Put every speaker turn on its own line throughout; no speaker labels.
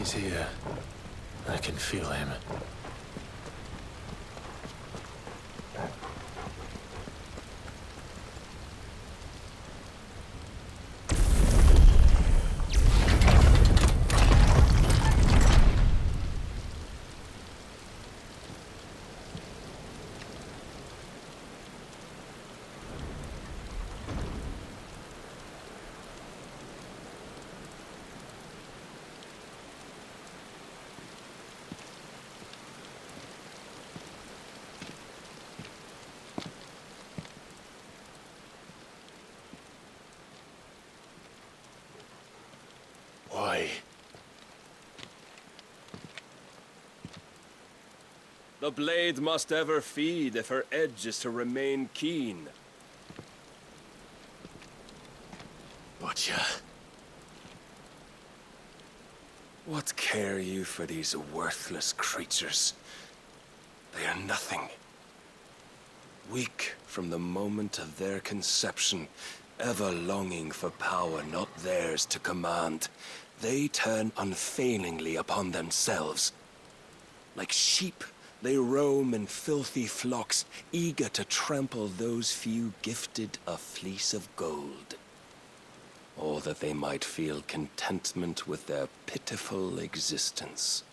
He's here. I can feel him. Why?
The blade must ever feed if her edge is to remain keen.
Butcher.
What care you for these worthless creatures? They are nothing. Weak from the moment of their conception, ever longing for power not theirs to command, they turn unfailingly upon themselves. Like sheep, they roam in filthy flocks, eager to trample those few gifted a fleece of gold. Or that they might feel contentment with their pitiful existence.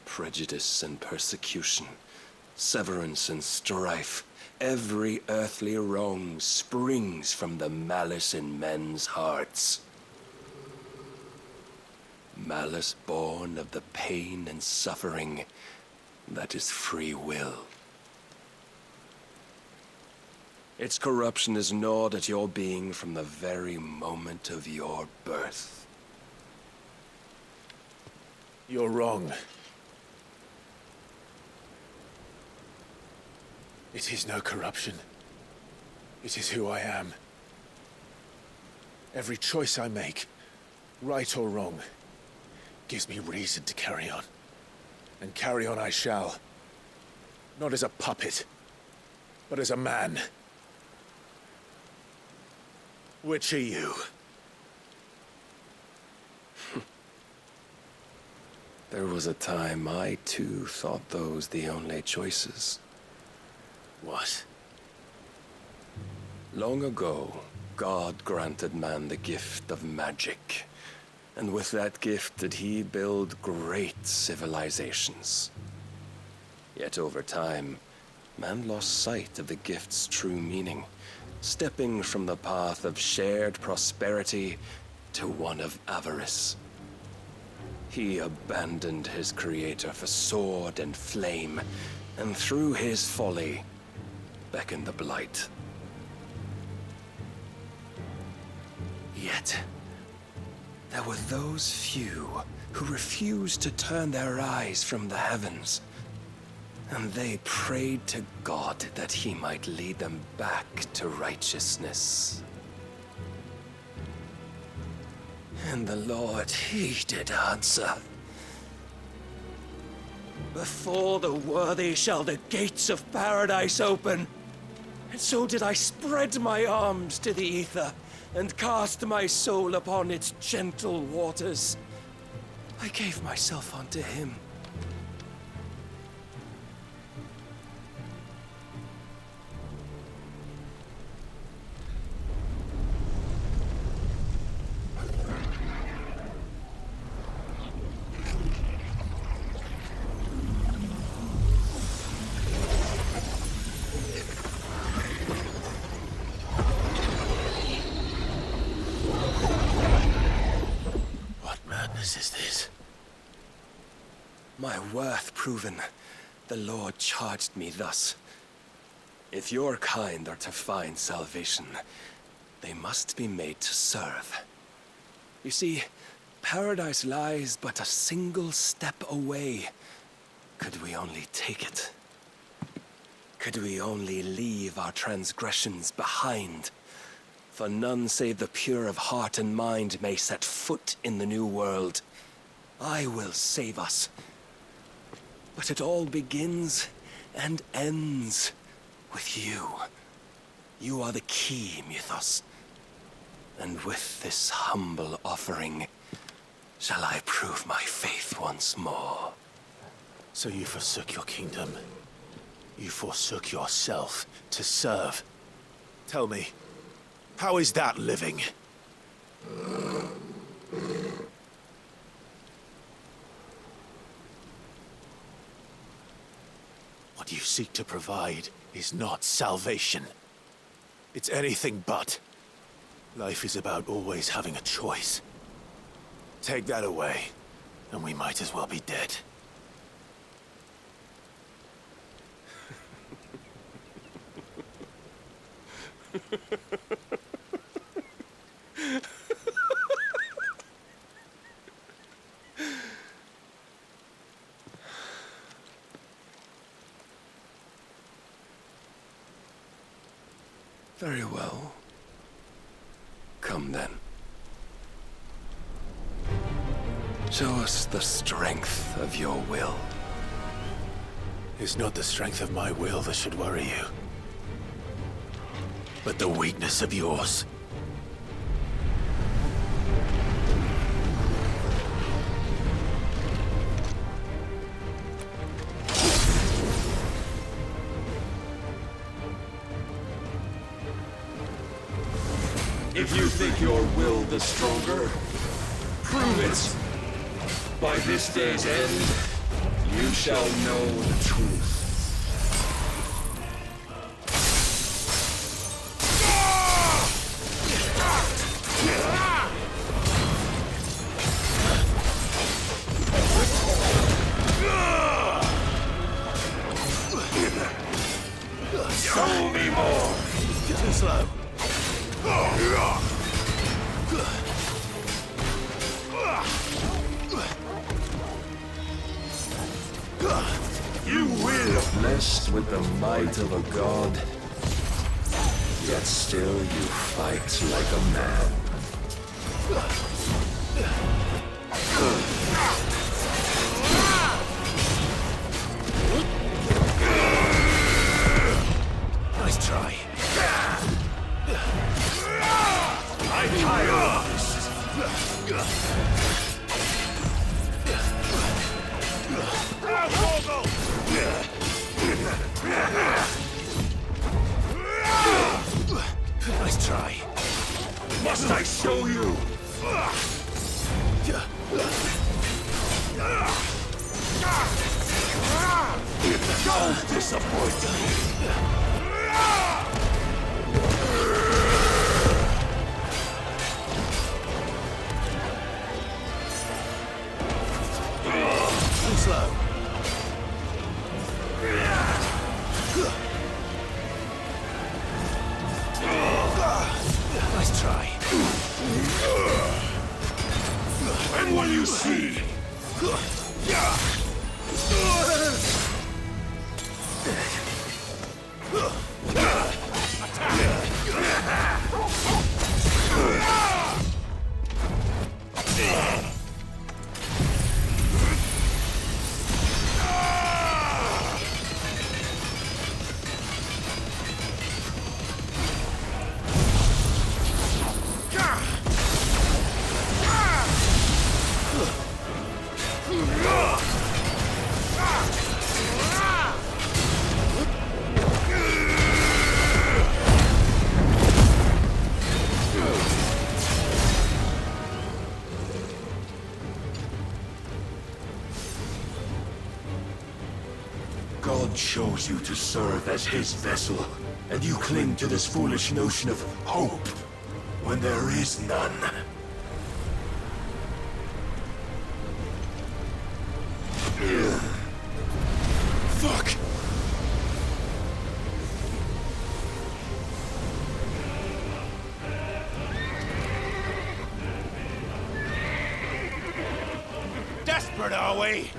Prejudice and persecution, severance and strife, every earthly wrong springs from the malice in men's hearts. Malice born of the pain and suffering that is free will. Its corruption is gnawed at your being from the very moment of your birth.
You're wrong. It is no corruption. It is who I am. Every choice I make, right or wrong, gives me reason to carry on. And carry on I shall. Not as a puppet, but as a man. Which are you?
There was a time I too thought those the only choices.
What?
Long ago, God granted man the gift of magic. And with that gift did he build great civilizations. Yet over time, man lost sight of the gift's true meaning, stepping from the path of shared prosperity to one of avarice. He abandoned his creator for sword and flame, and through his folly, beckoned the blight. Yet, there were those few who refused to turn their eyes from the heavens, and they prayed to God that he might lead them back to righteousness. And the Lord, he did answer. Before the worthy shall the gates of paradise open. And so did I spread my arms to the ether, and cast my soul upon its gentle waters. I gave myself unto him.
Is this?
My worth proven, the Lord charged me thus. If your kind are to find salvation, they must be made to serve. You see, paradise lies but a single step away. Could we only take it? Could we only leave our transgressions behind? For none save the pure of heart and mind may set foot in the new world. I will save us. But it all begins and ends with you. You are the key, Mythos. And with this humble offering, shall I prove my faith once more.
So you forsook your kingdom. You forsook yourself to serve. Tell me, how is that living? What you seek to provide is not salvation. It's anything but. Life is about always having a choice. Take that away, and we might as well be dead.
Very well. Come then. Show us the strength of your will.
It's not the strength of my will that should worry you, but the weakness of yours.
If you think your will the stronger, prove it. By this day's end, you shall know the truth. Show me more!
Too slow.
You will! Blessed with the might of a god, yet still you fight like a man.
Nice try.
I'm tired of this.
Nice try.
Must I show you? Don't disappoint me.
Too slow. Nice try.
And when you see, God chose you to serve as his vessel, and you cling to this foolish notion of hope when there is none. Fuck!
Desperate, are we?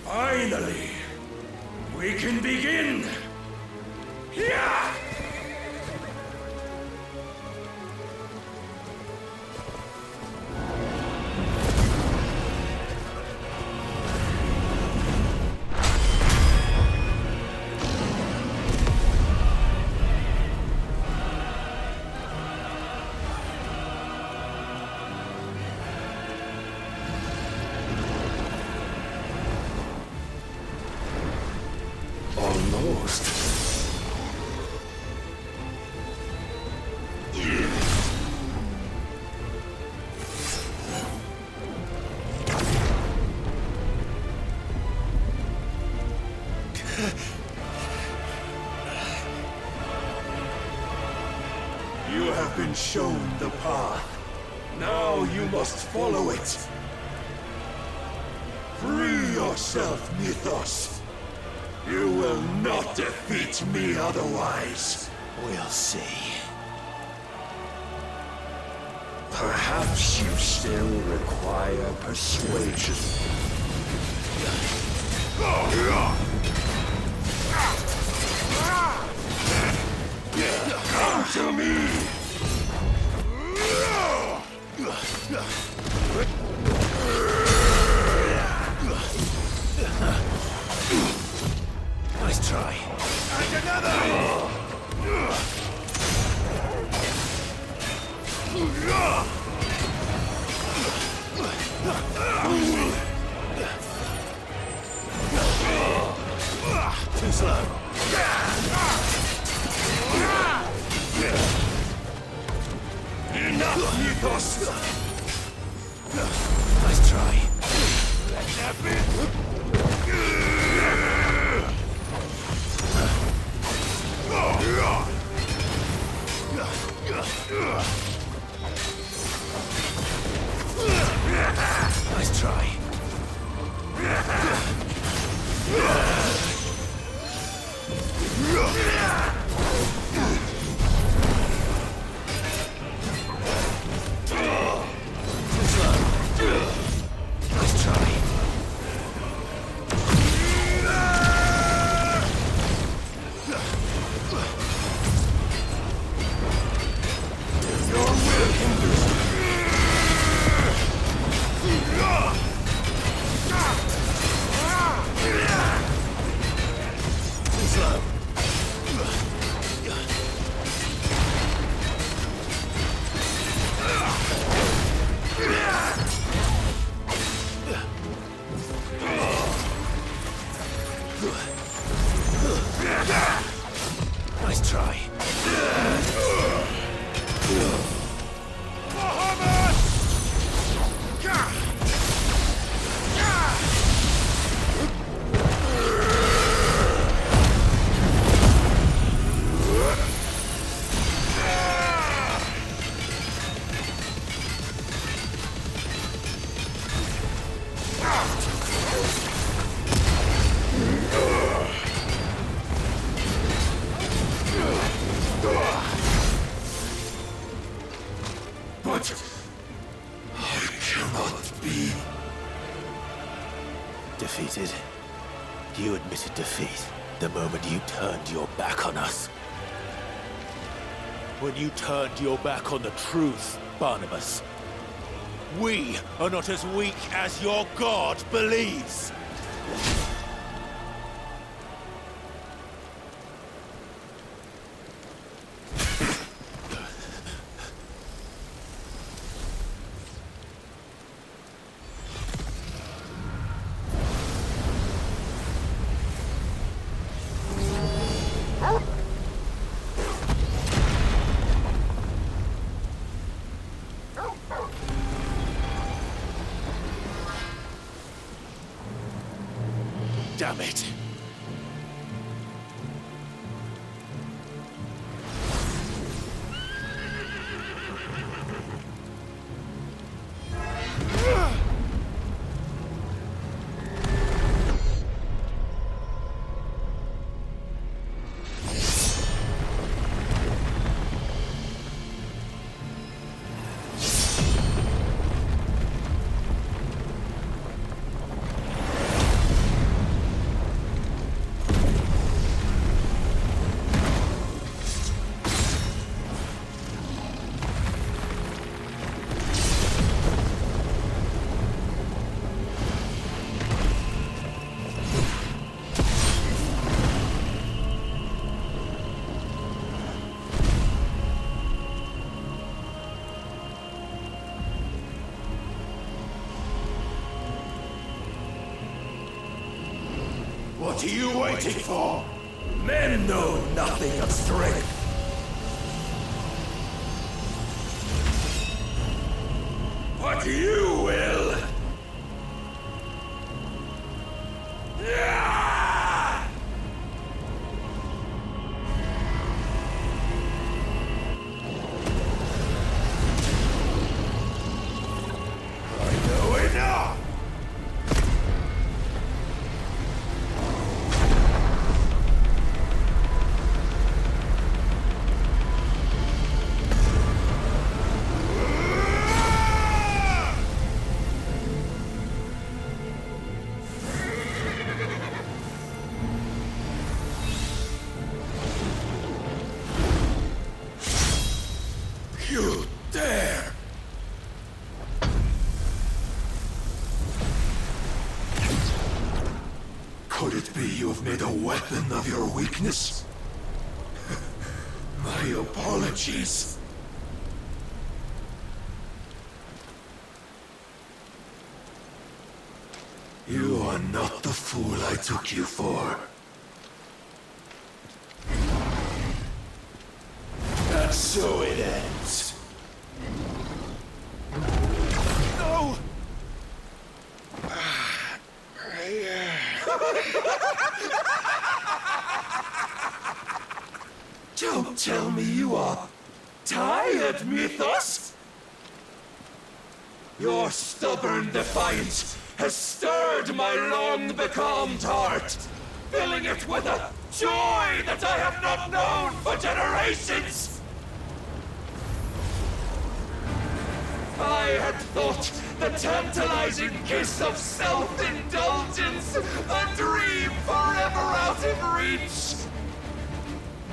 Finally! We can begin! Yeah! Almost. You have been shown the path. Now you must follow it. Free yourself, Mythos. You will not defeat me otherwise.
We'll see.
Perhaps you still require persuasion. Come to me!
Nice try.
And another!
Too slow.
Enough, Mythos!
Nice try. Nice try. Nice try.
Your will hinders me.
Too slow. Nice try.
But I cannot be.
Defeated? You admitted defeat the moment you turned your back on us. When you turned your back on the truth, Barnabas. We are not as weak as your god believes. Damn it.
What are you waiting for? Men know nothing of strength. But you will! Yeah! I know enough! You dare! Could it be you have made a weapon of your weakness? My apologies. You are not the fool I took you for. And so it ends.
No!
Don't tell me you are tired, Mythos! Your stubborn defiance has stirred my long-becalmed heart, filling it with a joy that I have not known for generations! I had thought the tantalizing kiss of self-indulgence a dream forever out of reach.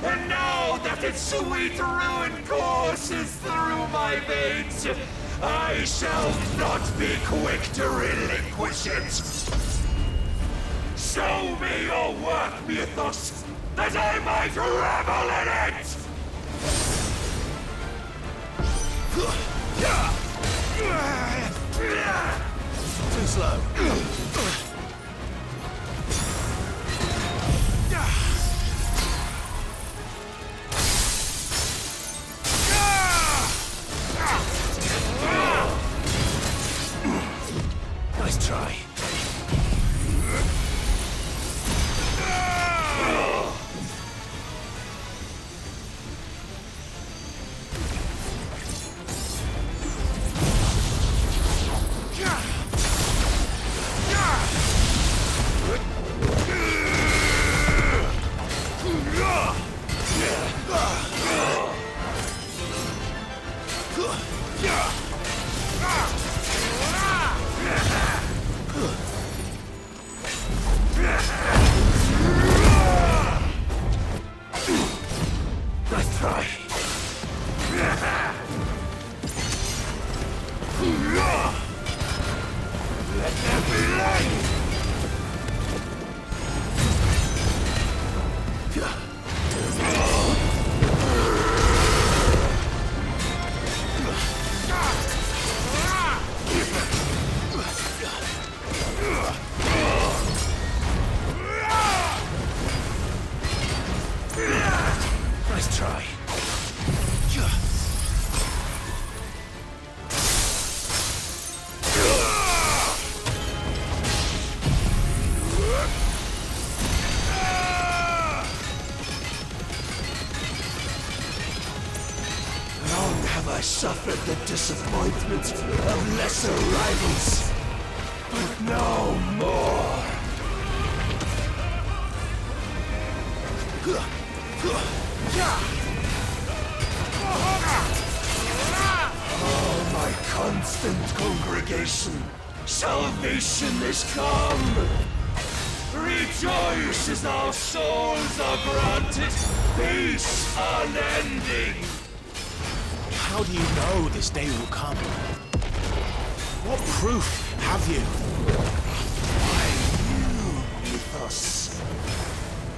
And now that its sweet ruin courses through my veins, I shall not be quick to relinquish it. Show me your work, Mythos, that I might revel in it!
Too slow. Nice try. Nice try. Let there be light! Nice try.
Long have I suffered the disappointment of lesser rivals, but no more. Oh, my constant congregation, salvation is come. Rejoice as our souls are granted peace unending.
How do you know this day will come? What proof have you?
Mythos.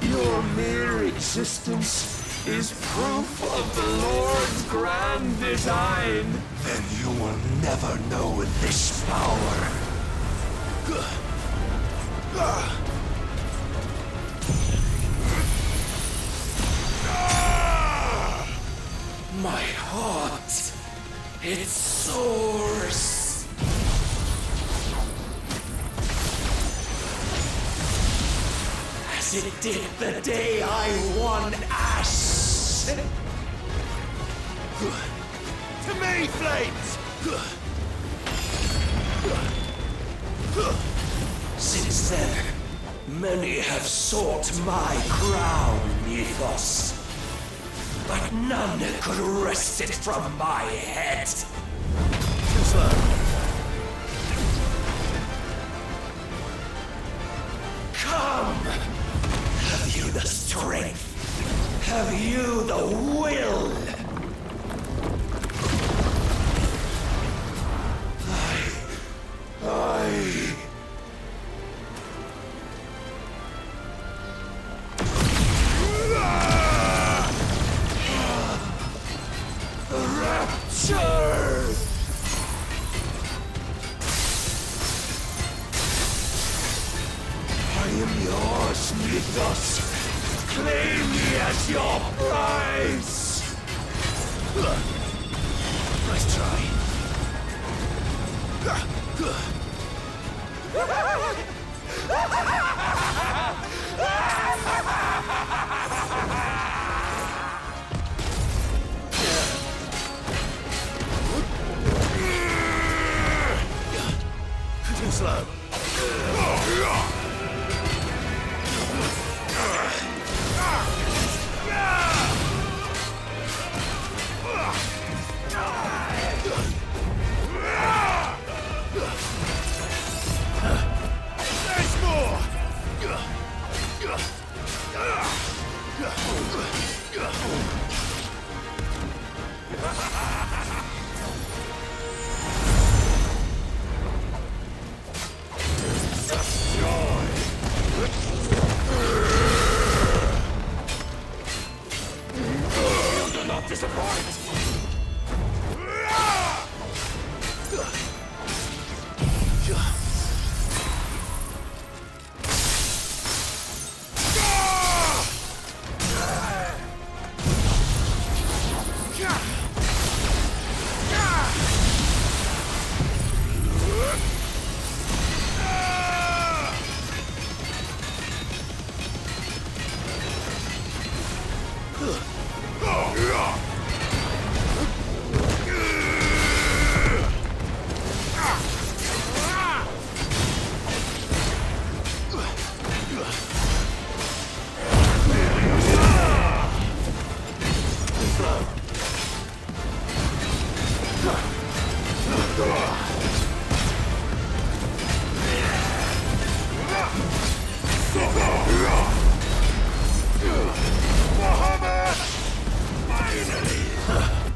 Your mere existence is proof of the Lord's grand design. Then you will never know this power. It soars. As it did the day I won Ash. To me, Flames! Since then, many have sought my crown, Ethos. But none could wrest it from my head.
Too slow.
Come! Have you the strength? Have you the will? I am yours, Mythos. Claim me as your prize.
Nice try. Too slow. There's more!
You do not disappoint.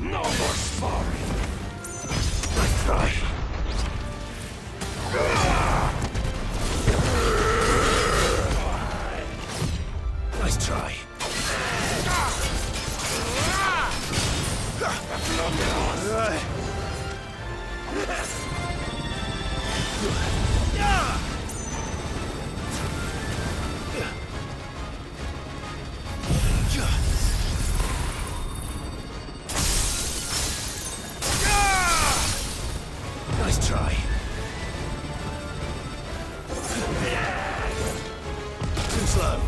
No more sparring.
Nice try. Nice try. Nice try. Too slow.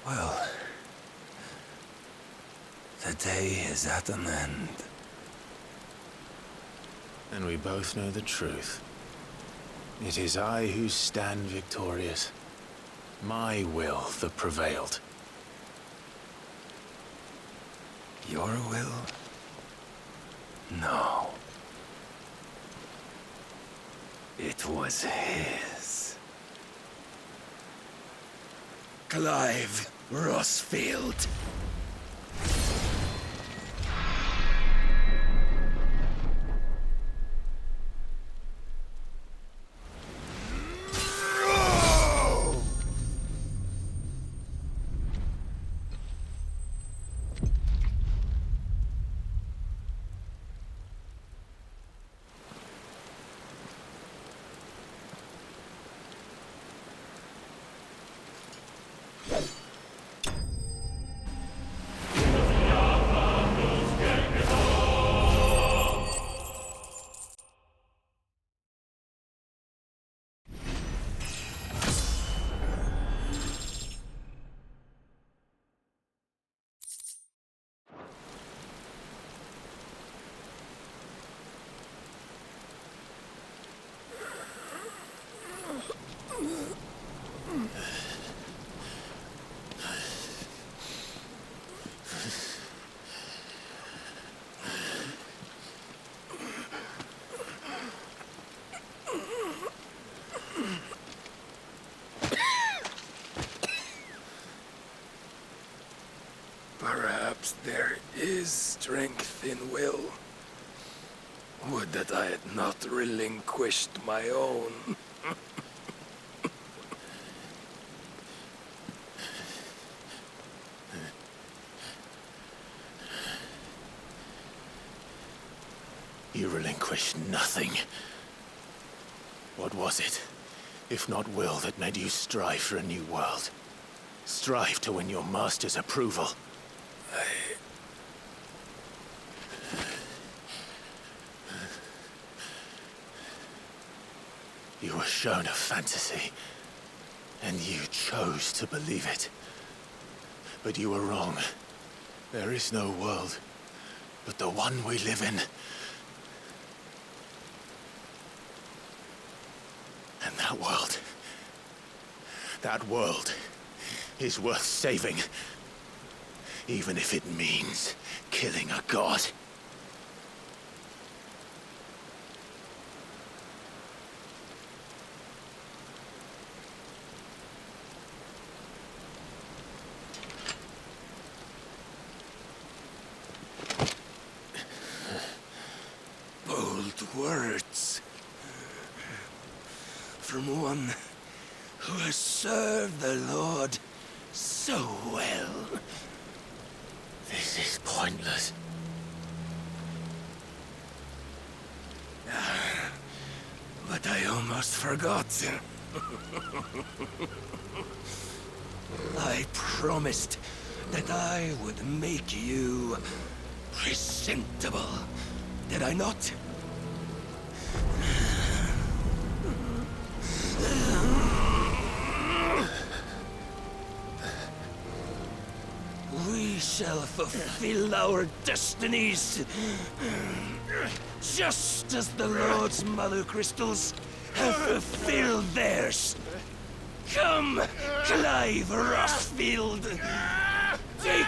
Well, the day is at an end.
And we both know the truth. It is I who stand victorious. My will that prevailed.
Your will? No. It was his.
Clive Rossfield.
Perhaps there is strength in will. Would that I had not relinquished my own.
You relinquished nothing. What was it, if not will, that made you strive for a new world? Strive to win your master's approval? You were shown a fantasy, and you chose to believe it. But you were wrong. There is no world, but the one we live in. And that world is worth saving, even if it means killing a god.
Bold words. From one who has served the Lord so well.
This is pointless.
But I almost forgot. I promised that I would make you presentable. Did I not? We shall fulfill our destinies, just as the Lord's Mother Crystals have fulfilled theirs. Come, Clive Rossfield. Take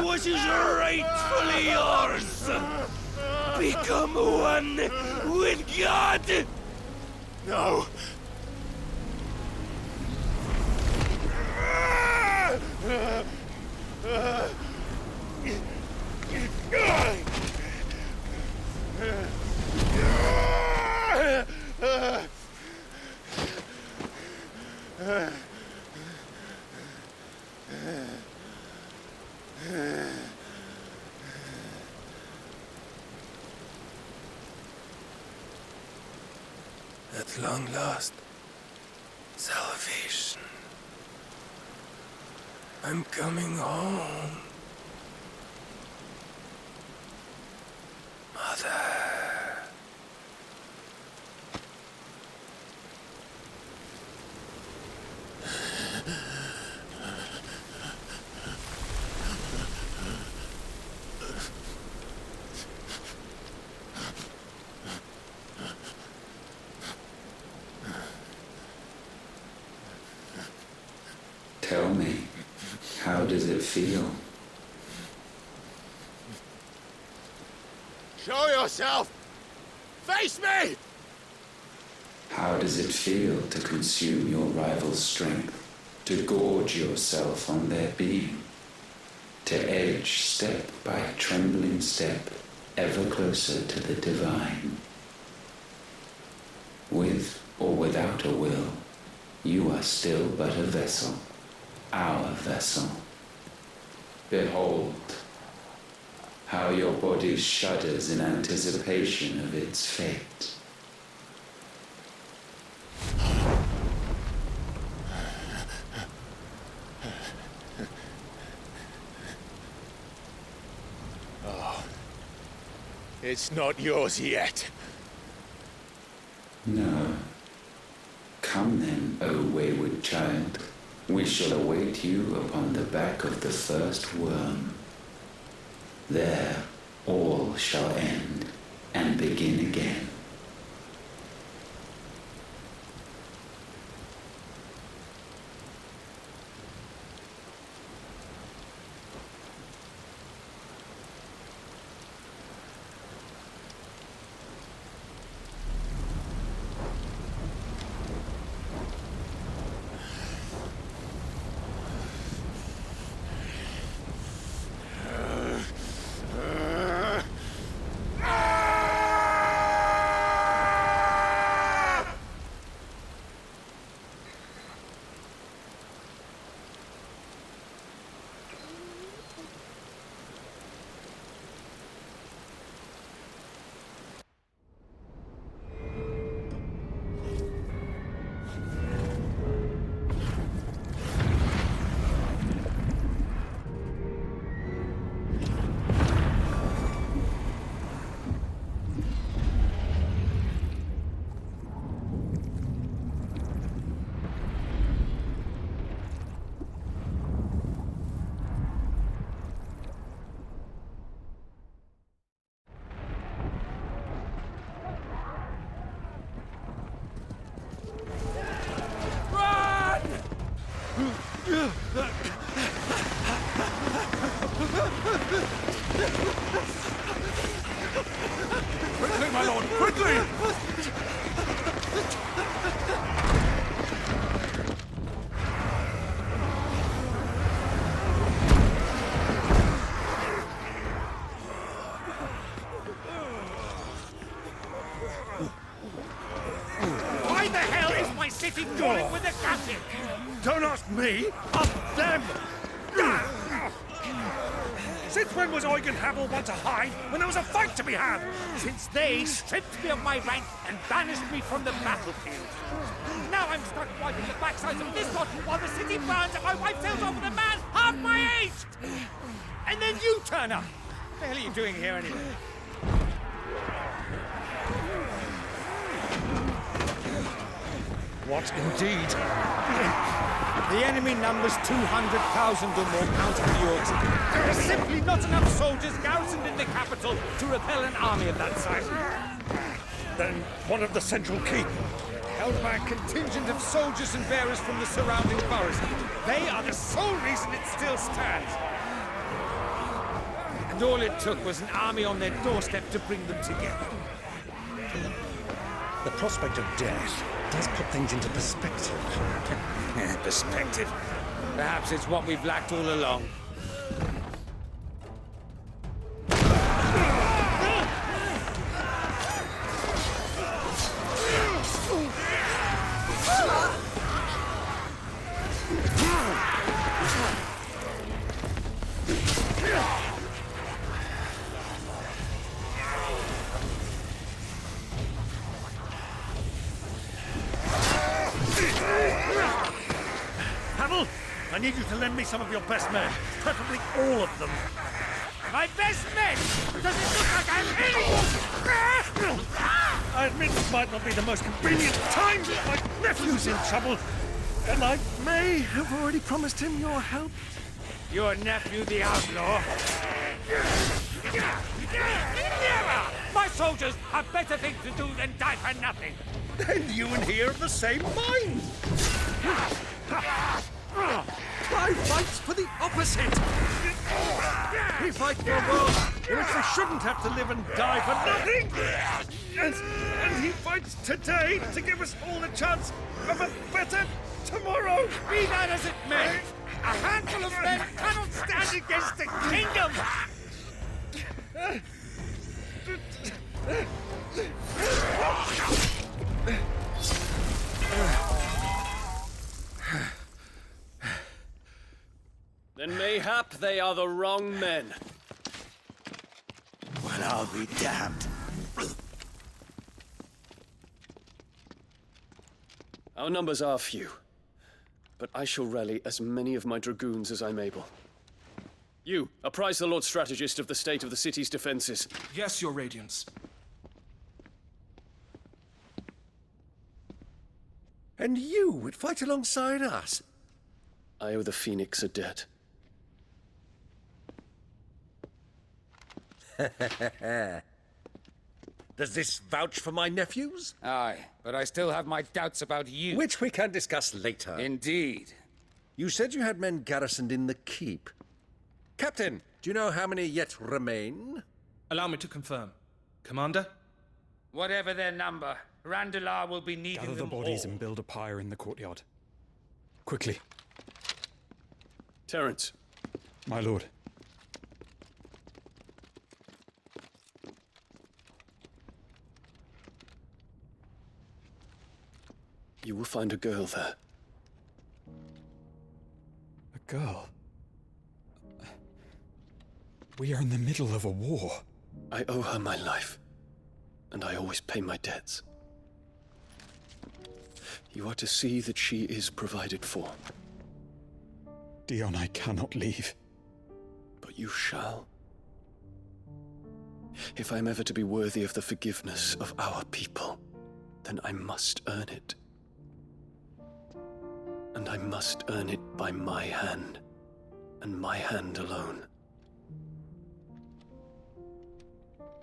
what is rightfully yours. Become one with God.
No!
At long last, salvation. I'm coming home. Mother.
Tell me, how does it feel?
Show yourself! Face me!
How does it feel to consume your rival's strength, to gorge yourself on their being, to edge step by trembling step ever closer to the divine? With or without a will, you are still but a vessel, our vessel. Behold, how your body shudders in anticipation of its fate.
Oh, it's not yours yet.
No. Come then, O wayward child. We shall await you upon the back of the first worm. There all shall end and begin again.
Quickly, my lord, quickly!
Why the hell is my city crawling with a captive?
Don't ask me, ask them! Since when was Eugen Havel one to hide when there was a fight to be had?
Since they stripped me of my rank and banished me from the battlefield. Now I'm stuck wiping the backsides of this lot while the city burns and my wife sails off with a man half my age! And then you turn up! What the hell are you doing here anyway?
What indeed?
The enemy numbers 200,000 or more counting the orcs. There are simply not enough soldiers garrisoned in the capital to repel an army of that size.
Then one of the central keep.
Held by a contingent of soldiers and bearers from the surrounding boroughs. They are the sole reason it still stands. And all it took was an army on their doorstep to bring them together.
The prospect of death does put things into perspective.
Perspective. Perhaps it's what we've lacked all along.
Havel, I need you to lend me some of your best men, preferably all of them.
My best men! Does it look like I'm any...
I admit this might not be the most convenient time, but my nephew's in trouble, and I may have already promised him your help.
Your nephew, the outlaw? Never! My soldiers have better things to do than die for nothing.
Then you and he are of the same mind. Clive fights for the opposite. He fights for a world in which they shouldn't have to live and die for nothing. And he fights today to give us all a chance of a better tomorrow.
Be that as it may, a handful of men cannot stand against the kingdom!
Then mayhap they are the wrong men.
Well, I'll be damned.
Our numbers are few, but I shall rally as many of my dragoons as I'm able. You, apprise the Lord Strategist of the state of the city's defenses.
Yes, Your Radiance.
And you would fight alongside us?
I owe the Phoenix a debt.
Does this vouch for my nephews?
Aye, but I still have my doubts about you.
Which we can discuss later.
Indeed.
You said you had men garrisoned in the keep. Captain, do you know how many yet remain?
Allow me to confirm. Commander?
Whatever their number, Randalar will be needing
Gather the
them
bodies
all.
and build a pyre in the courtyard. Quickly,
Terence,
my lord.
you will find a girl there.
A girl. We are in the middle of a war.
I owe her my life, and I always pay my debts. You are to see that she is provided for.
Dion, I cannot leave.
But you shall. If I'm ever to be worthy of the forgiveness of our people, then I must earn it. And I must earn it by my hand, and my hand alone.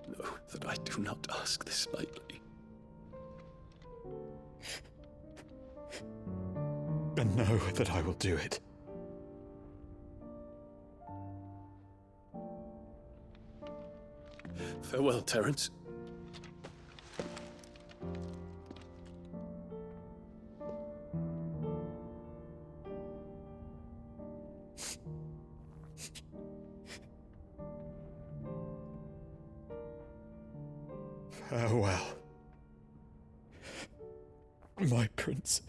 Know that I do not ask this lightly.
And know that I will do it.
Farewell, Terence.
Farewell, my prince.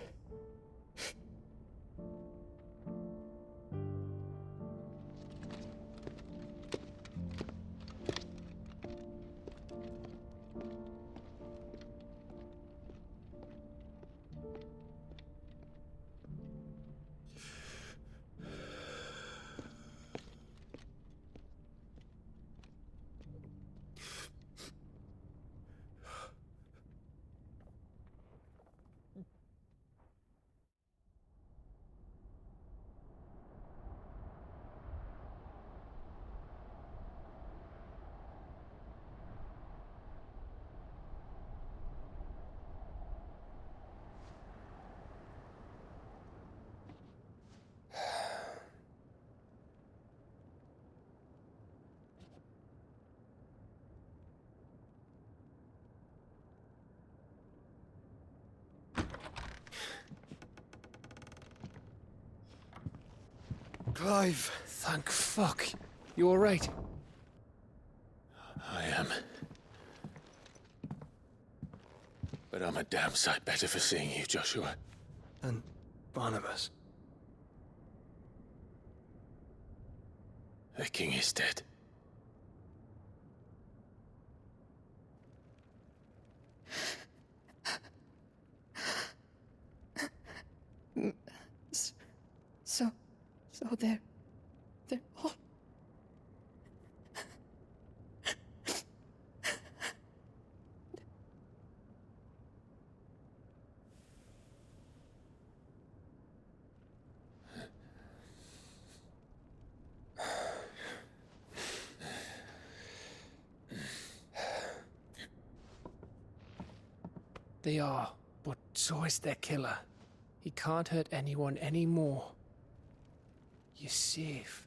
Clive!
Thank fuck. You alright?
I am. But I'm a damn sight better for seeing you, Joshua.
And Barnabas.
The king is dead.
So they're all...
They are, but so is their killer. He can't hurt anyone anymore. You're safe.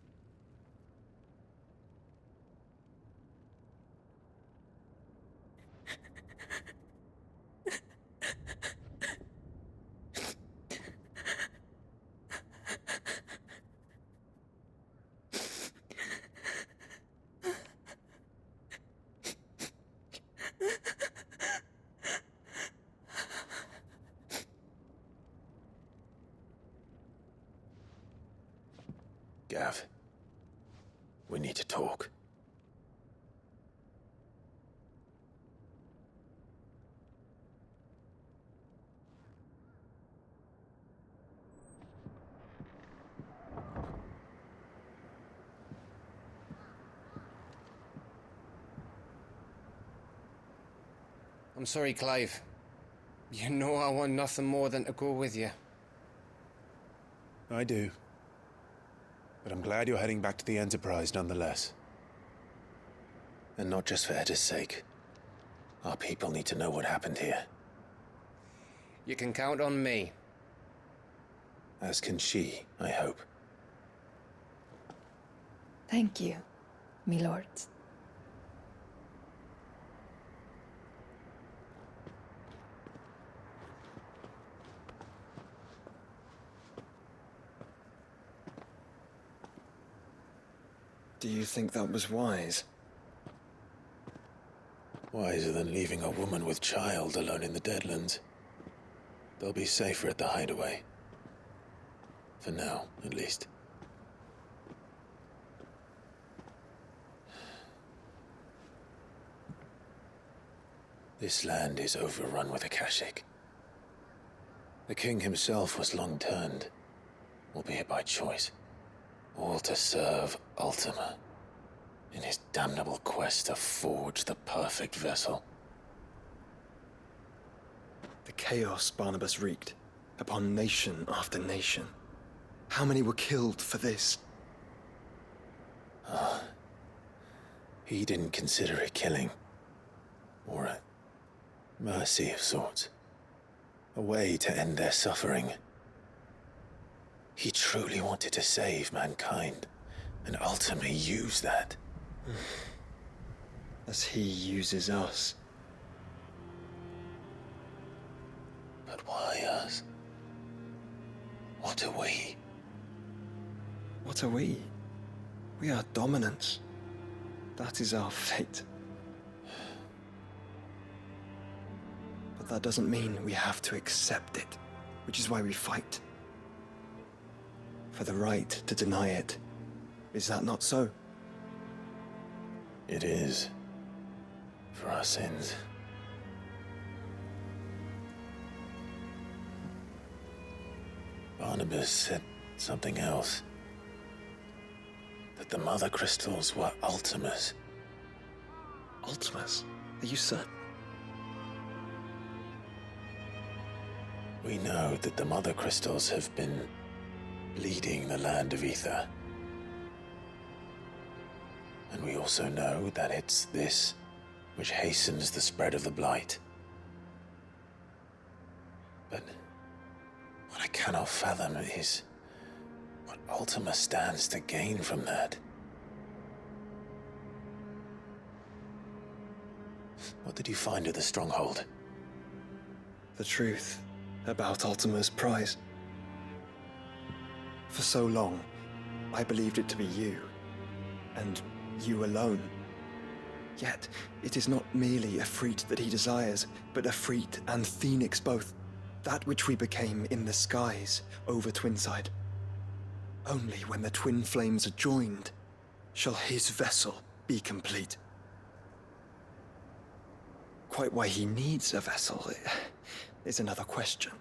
Gav, we need to talk.
I'm sorry, Clive. You know I want nothing more than to go with you.
I do. But I'm glad you're heading back to the Enterprise nonetheless. And not just for Edda's sake. Our people need to know what happened here.
You can count on me.
As can she, I hope.
Thank you, my lords.
Do you think that was wise?
Wiser than leaving a woman with child alone in the Deadlands. They'll be safer at the hideaway. For now, at least. This land is overrun with Akashic. The king himself was long turned, albeit by choice. All to serve Ultima, in his damnable quest to forge the perfect vessel.
The chaos Barnabas wreaked upon nation after nation. How many were killed for this?
He didn't consider it killing. Or a mercy of sorts. A way to end their suffering. He truly wanted to save mankind, and ultimately use that.
as he uses us.
But why us? What are we?
What are we? We are dominants. That is our fate. But that doesn't mean we have to accept it, which is why we fight. For the right to deny it. Is that not so?
It is. For our sins. Barnabas said something else. That the mother crystals were Ultimas.
Ultimas? Are you certain?
We know that the mother crystals have been leading the land of Ether. And we also know that it's this which hastens the spread of the blight. But what I cannot fathom is what Ultima stands to gain from that. What did you find at the stronghold?
The truth about Ultima's prize. For so long, I believed it to be you, and you alone. Yet, it is not merely a freat that he desires, but a freat and phoenix both. That which we became in the skies over Twinside. Only when the twin flames are joined shall his vessel be complete. Quite why he needs a vessel is another question.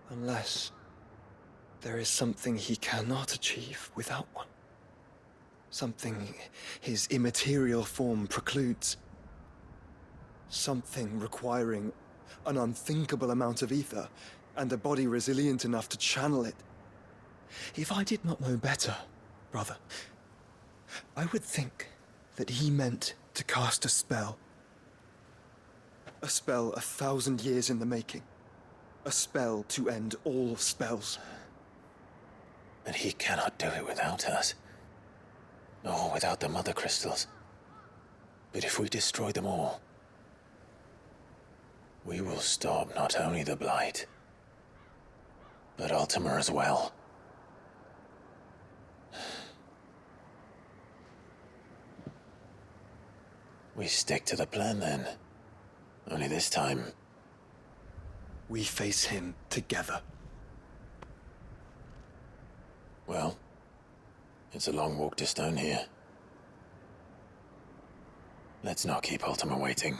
Unless there is something he cannot achieve without one. Something his immaterial form precludes. Something requiring an unthinkable amount of ether and a body resilient enough to channel it. If I did not know better, brother, I would think that he meant to cast a spell. A spell 1,000 years in the making. A spell to end all spells.
And he cannot do it without us. Nor without the mother crystals. But if we destroy them all, we will stop not only the blight, but Ultima as well. We stick to the plan then. Only this time,
we face him together.
Well, it's a long walk to Stone here. Let's not keep Ultima waiting.